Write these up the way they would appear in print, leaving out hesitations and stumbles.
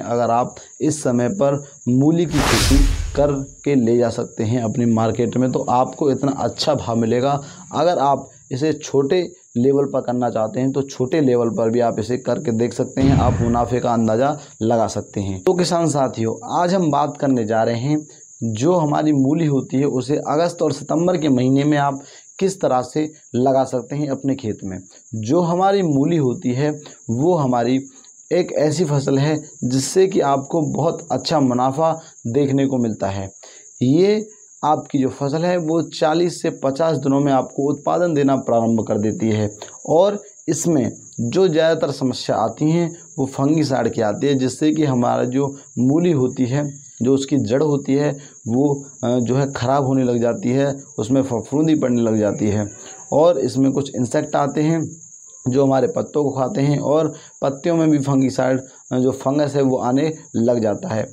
अगर आप इस समय पर मूली की खेती करके ले जा सकते हैं अपनी मार्केट में, तो आपको इतना अच्छा भाव मिलेगा। अगर आप इसे छोटे लेवल पर करना चाहते हैं तो छोटे लेवल पर भी आप इसे करके देख सकते हैं, आप मुनाफे का अंदाज़ा लगा सकते हैं। तो किसान साथियों, आज हम बात करने जा रहे हैं जो हमारी मूली होती है उसे अगस्त और सितंबर के महीने में आप किस तरह से लगा सकते हैं अपने खेत में। जो हमारी मूली होती है वो हमारी एक ऐसी फसल है जिससे कि आपको बहुत अच्छा मुनाफा देखने को मिलता है। ये आपकी जो फसल है वो 40 से 50 दिनों में आपको उत्पादन देना प्रारंभ कर देती है। और इसमें जो ज़्यादातर समस्या आती हैं वो फंगीसाइड की आती है, जिससे कि हमारा जो मूली होती है, जो उसकी जड़ होती है वो जो है ख़राब होने लग जाती है, उसमें फफूंदी पड़ने लग जाती है। और इसमें कुछ इंसेक्ट आते हैं जो हमारे पत्तों को खाते हैं, और पत्तियों में भी फंगीसाइड जो फंगस है वो आने लग जाता है।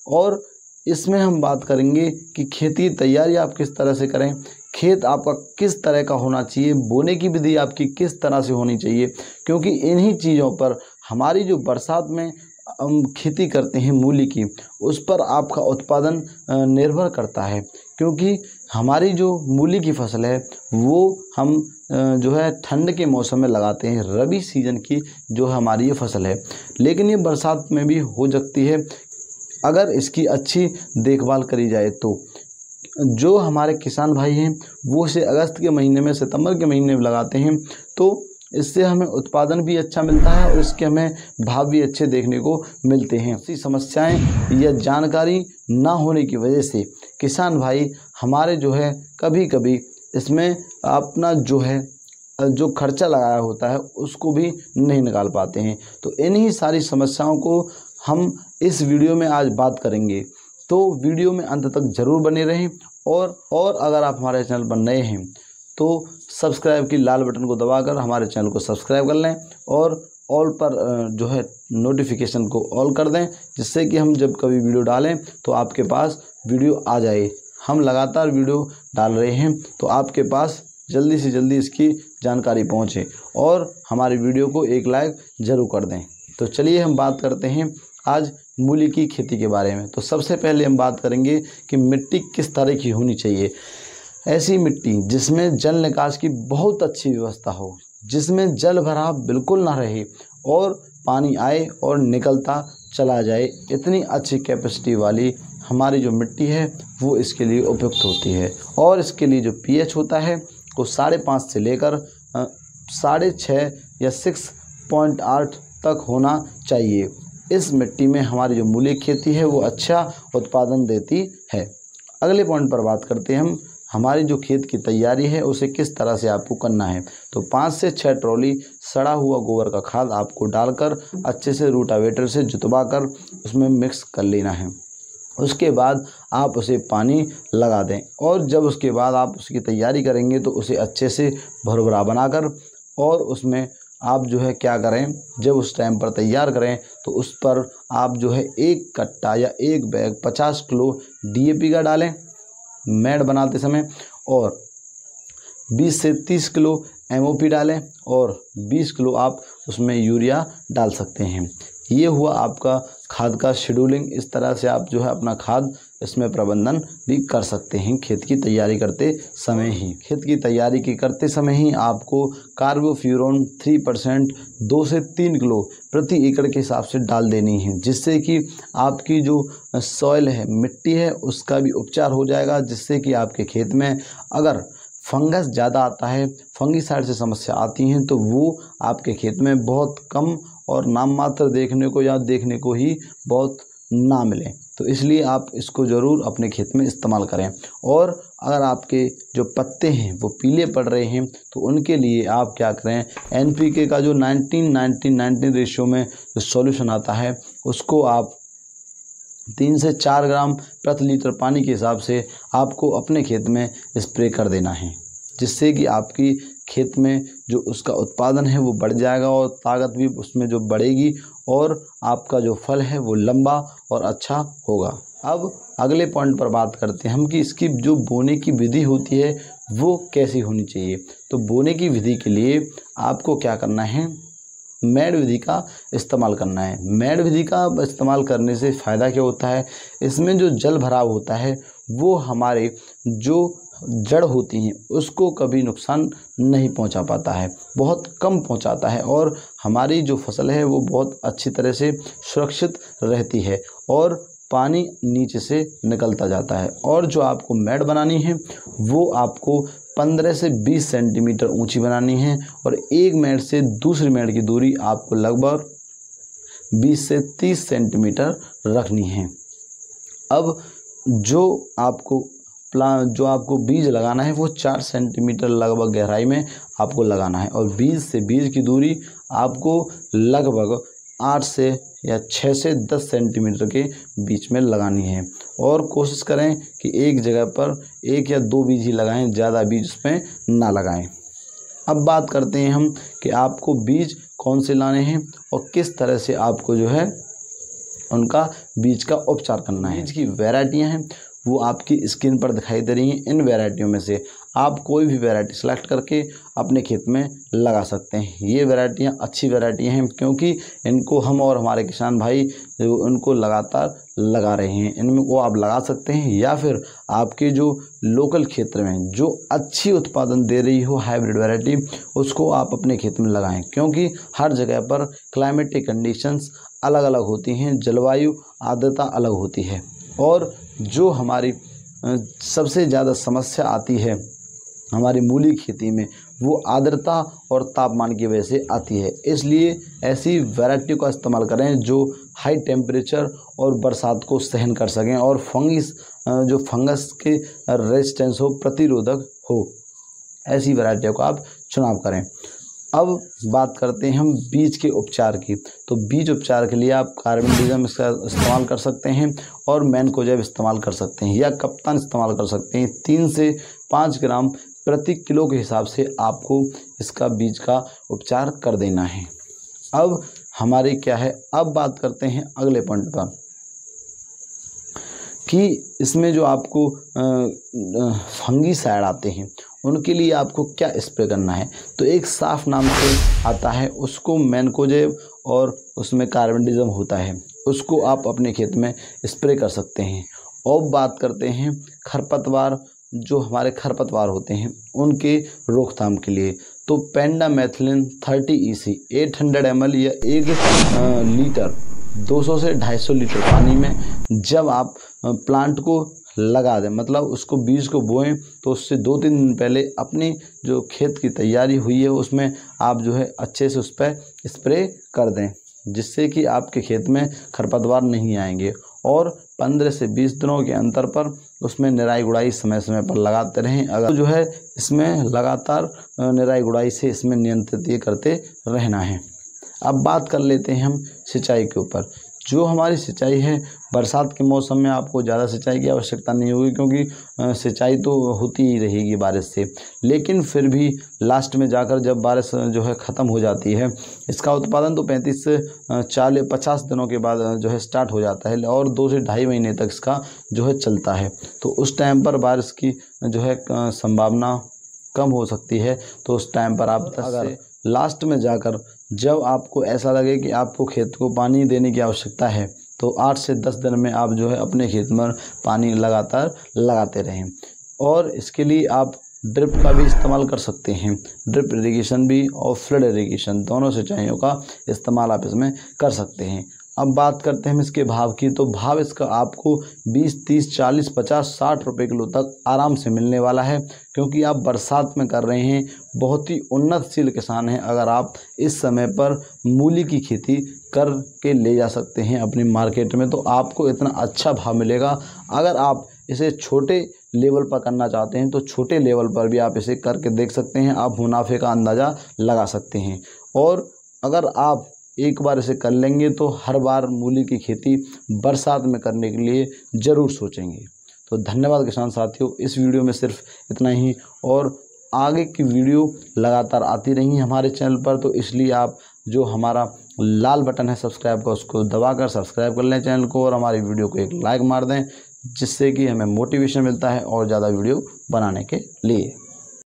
और इसमें हम बात करेंगे कि खेती तैयारी आप किस तरह से करें, खेत आपका किस तरह का होना चाहिए, बोने की विधि आपकी किस तरह से होनी चाहिए, क्योंकि इन्हीं चीज़ों पर हमारी जो बरसात में हम खेती करते हैं मूली की, उस पर आपका उत्पादन निर्भर करता है। क्योंकि हमारी जो मूली की फसल है वो हम जो है ठंड के मौसम में लगाते हैं, रबी सीजन की जो हमारी ये फसल है, लेकिन ये बरसात में भी हो सकती है अगर इसकी अच्छी देखभाल करी जाए। तो जो हमारे किसान भाई हैं वो इसे अगस्त के महीने में, सितंबर के महीने में लगाते हैं, तो इससे हमें उत्पादन भी अच्छा मिलता है और इसके हमें भाव भी अच्छे देखने को मिलते हैं। ऐसी समस्याएं या जानकारी ना होने की वजह से किसान भाई हमारे जो है कभी कभी इसमें अपना जो खर्चा लगाया होता है उसको भी नहीं निकाल पाते हैं। तो इन्हीं सारी समस्याओं को हम इस वीडियो में आज बात करेंगे, तो वीडियो में अंत तक ज़रूर बने रहें। और अगर आप हमारे चैनल पर नए हैं तो सब्सक्राइब की लाल बटन को दबाकर हमारे चैनल को सब्सक्राइब कर लें और ऑल पर जो है नोटिफिकेशन को ऑल कर दें, जिससे कि हम जब कभी वीडियो डालें तो आपके पास वीडियो आ जाए। हम लगातार वीडियो डाल रहे हैं तो आपके पास जल्दी से जल्दी इसकी जानकारी पहुंचे, और हमारी वीडियो को एक लाइक ज़रूर कर दें। तो चलिए हम बात करते हैं आज मूली की खेती के बारे में। तो सबसे पहले हम बात करेंगे कि मिट्टी किस तरह की होनी चाहिए। ऐसी मिट्टी जिसमें जल निकास की बहुत अच्छी व्यवस्था हो, जिसमें जल भराव बिल्कुल ना रहे और पानी आए और निकलता चला जाए, इतनी अच्छी कैपेसिटी वाली हमारी जो मिट्टी है वो इसके लिए उपयुक्त होती है। और इसके लिए जो pH होता है वो 5.5 से लेकर 6.5 या 6.8 तक होना चाहिए। इस मिट्टी में हमारी जो मूली की खेती है वो अच्छा उत्पादन देती है। अगले पॉइंट पर बात करते हैं हम, हमारी जो खेत की तैयारी है उसे किस तरह से आपको करना है। तो 5 से 6 ट्रॉली सड़ा हुआ गोबर का खाद आपको डालकर अच्छे से रूटावेटर से जुतवा कर उसमें मिक्स कर लेना है। उसके बाद आप उसे पानी लगा दें, और जब उसके बाद आप उसकी तैयारी करेंगे तो उसे अच्छे से भुरभुरा बनाकर, और उसमें आप जो है क्या करें, जब उस टाइम पर तैयार करें तो उस पर आप जो है 1 कट्टा या 1 बैग 50 किलो DAP का डालें मैड बनाते समय, और 20 से 30 किलो MOP डालें, और 20 किलो आप उसमें यूरिया डाल सकते हैं। ये हुआ आपका खाद का शेड्यूलिंग। इस तरह से आप जो है अपना खाद इसमें प्रबंधन भी कर सकते हैं खेत की तैयारी करते समय ही। खेत की तैयारी करते समय ही आपको कार्बोफ्यूरॉन 3% 2 से 3 किलो प्रति एकड़ के हिसाब से डाल देनी है, जिससे कि आपकी जो सॉइल है, मिट्टी है, उसका भी उपचार हो जाएगा, जिससे कि आपके खेत में अगर फंगस ज़्यादा आता है, फंगीसाइड से समस्या आती हैं, तो वो आपके खेत में बहुत कम और नाम मात्र देखने को ही बहुत ना मिले। तो इसलिए आप इसको ज़रूर अपने खेत में इस्तेमाल करें। और अगर आपके जो पत्ते हैं वो पीले पड़ रहे हैं तो उनके लिए आप क्या करें, NPK का जो 19-19-19 रेशियो में जो सॉल्यूशन आता है उसको आप 3 से 4 ग्राम प्रति लीटर पानी के हिसाब से आपको अपने खेत में स्प्रे कर देना है, जिससे कि आपकी खेत में जो उसका उत्पादन है वो बढ़ जाएगा और ताकत भी उसमें जो बढ़ेगी, और आपका जो फल है वो लंबा और अच्छा होगा। अब अगले पॉइंट पर बात करते हैं हम कि इसकी जो बोने की विधि होती है वो कैसी होनी चाहिए। तो बोने की विधि के लिए आपको क्या करना है, मैड विधि का इस्तेमाल करना है। मैड विधि का इस्तेमाल करने से फ़ायदा क्या होता है, इसमें जो जल भराव होता है वो हमारे जो जड़ होती हैं उसको कभी नुकसान नहीं पहुंचा पाता है, बहुत कम पहुंचाता है और हमारी जो फसल है वो बहुत अच्छी तरह से सुरक्षित रहती है और पानी नीचे से निकलता जाता है। और जो आपको मैड बनानी है वो आपको 15 से 20 सेंटीमीटर ऊंची बनानी है और एक मैड से दूसरी मैड की दूरी आपको लगभग 20 से 30 सेंटीमीटर रखनी है। अब जो आपको बीज लगाना है वो 4 सेंटीमीटर लगभग गहराई में आपको लगाना है और बीज से बीज की दूरी आपको लगभग 8 से या 6 से 10 सेंटीमीटर के बीच में लगानी है। और कोशिश करें कि एक जगह पर 1 या 2 बीज ही लगाएं, ज़्यादा बीज उसमें ना लगाएं। अब बात करते हैं हम कि आपको बीज कौन से लाने हैं और किस तरह से आपको जो है उनका बीज का उपचार करना है। बीज की वैरायटियाँ हैं वो आपकी स्क्रीन पर दिखाई दे रही हैं। इन वैरायटियों में से आप कोई भी वैरायटी सेलेक्ट करके अपने खेत में लगा सकते हैं। ये वैरायटियाँ अच्छी वैरायटियाँ हैं क्योंकि इनको हम और हमारे किसान भाई उनको लगातार लगा रहे हैं। इनमें को आप लगा सकते हैं या फिर आपके जो लोकल क्षेत्र में जो अच्छी उत्पादन दे रही हो हाइब्रिड वैरायटी उसको आप अपने खेत में लगाएं, क्योंकि हर जगह पर क्लाइमेटिक कंडीशंस अलग अलग होती हैं, जलवायु आर्द्रता अलग होती है और जो हमारी सबसे ज़्यादा समस्या आती है हमारी मूली खेती में वो आर्द्रता और तापमान की वजह से आती है। इसलिए ऐसी वैरायटी का इस्तेमाल करें जो हाई टेम्परेचर और बरसात को सहन कर सकें और फंगस के रेजिस्टेंस हो, प्रतिरोधक हो, ऐसी वैरायटियों का आप चुनाव करें। अब बात करते हैं हम बीज के उपचार की। तो बीज उपचार के लिए आप कार्बेंडिज़म इसका इस्तेमाल कर सकते हैं और मैनकोजेब इस्तेमाल कर सकते हैं या कप्तान इस्तेमाल कर सकते हैं। 3 से 5 ग्राम प्रति किलो के हिसाब से आपको इसका बीज का उपचार कर देना है। अब हमारे क्या है, अब बात करते हैं अगले पॉइंट पर कि इसमें जो आपको फंगीसाइड आते हैं उनके लिए आपको क्या स्प्रे करना है। तो एक साफ नाम से आता है, उसको मैनकोजेब और उसमें कार्बेंडिज़म होता है, उसको आप अपने खेत में स्प्रे कर सकते हैं। और बात करते हैं खरपतवार, जो हमारे खरपतवार होते हैं उनके रोकथाम के लिए तो पेंडामेथिलिन 30 EC 800 ml या 1 लीटर 200 से 250 लीटर पानी में जब आप प्लांट को लगा दें, मतलब उसको बीज को बोएं तो उससे 2-3 दिन पहले अपनी जो खेत की तैयारी हुई है उसमें आप जो है अच्छे से उस पर स्प्रे कर दें, जिससे कि आपके खेत में खरपतवार नहीं आएंगे। और 15 से 20 दिनों के अंतर पर उसमें निराई गुड़ाई समय समय पर लगाते रहें। अगर जो है इसमें लगातार निराई गुड़ाई से इसमें नियंत्रित ये करते रहना है। अब बात कर लेते हैं हम सिंचाई के ऊपर। जो हमारी सिंचाई है, बरसात के मौसम में आपको ज़्यादा सिंचाई की आवश्यकता नहीं होगी क्योंकि सिंचाई तो होती ही रहेगी बारिश से, लेकिन फिर भी लास्ट में जाकर जब बारिश जो है ख़त्म हो जाती है, इसका उत्पादन तो 35 से 50 दिनों के बाद जो है स्टार्ट हो जाता है और 2 से ढाई महीने तक इसका जो है चलता है। तो उस टाइम पर बारिश की जो है संभावना कम हो सकती है। तो उस टाइम पर आप अगर लास्ट में जाकर जब आपको ऐसा लगे कि आपको खेत को पानी देने की आवश्यकता है तो 8 से 10 दिन में आप जो है अपने खेत में पानी लगातार लगाते रहें। और इसके लिए आप ड्रिप का भी इस्तेमाल कर सकते हैं। ड्रिप इरिगेशन भी और फ्लड इरिगेशन दोनों सिंचाइयों का इस्तेमाल आप इसमें कर सकते हैं। अब बात करते हैं इसके भाव की। तो भाव इसका आपको 20, 30, 40, 50, 60 रुपये किलो तक आराम से मिलने वाला है, क्योंकि आप बरसात में कर रहे हैं। बहुत ही उन्नतशील किसान हैं। अगर आप इस समय पर मूली की खेती कर के ले जा सकते हैं अपनी मार्केट में, तो आपको इतना अच्छा भाव मिलेगा। अगर आप इसे छोटे लेवल पर करना चाहते हैं तो छोटे लेवल पर भी आप इसे करके देख सकते हैं। आप मुनाफे का अंदाज़ा लगा सकते हैं। और अगर आप एक बार इसे कर लेंगे तो हर बार मूली की खेती बरसात में करने के लिए ज़रूर सोचेंगे। तो धन्यवाद किसान साथियों। इस वीडियो में सिर्फ इतना ही, और आगे की वीडियो लगातार आती रहेंगी हमारे चैनल पर। तो इसलिए आप जो हमारा लाल बटन है सब्सक्राइब का, उसको दबाकर सब्सक्राइब कर लें चैनल को और हमारी वीडियो को एक लाइक मार दें, जिससे कि हमें मोटिवेशन मिलता है और ज़्यादा वीडियो बनाने के लिए।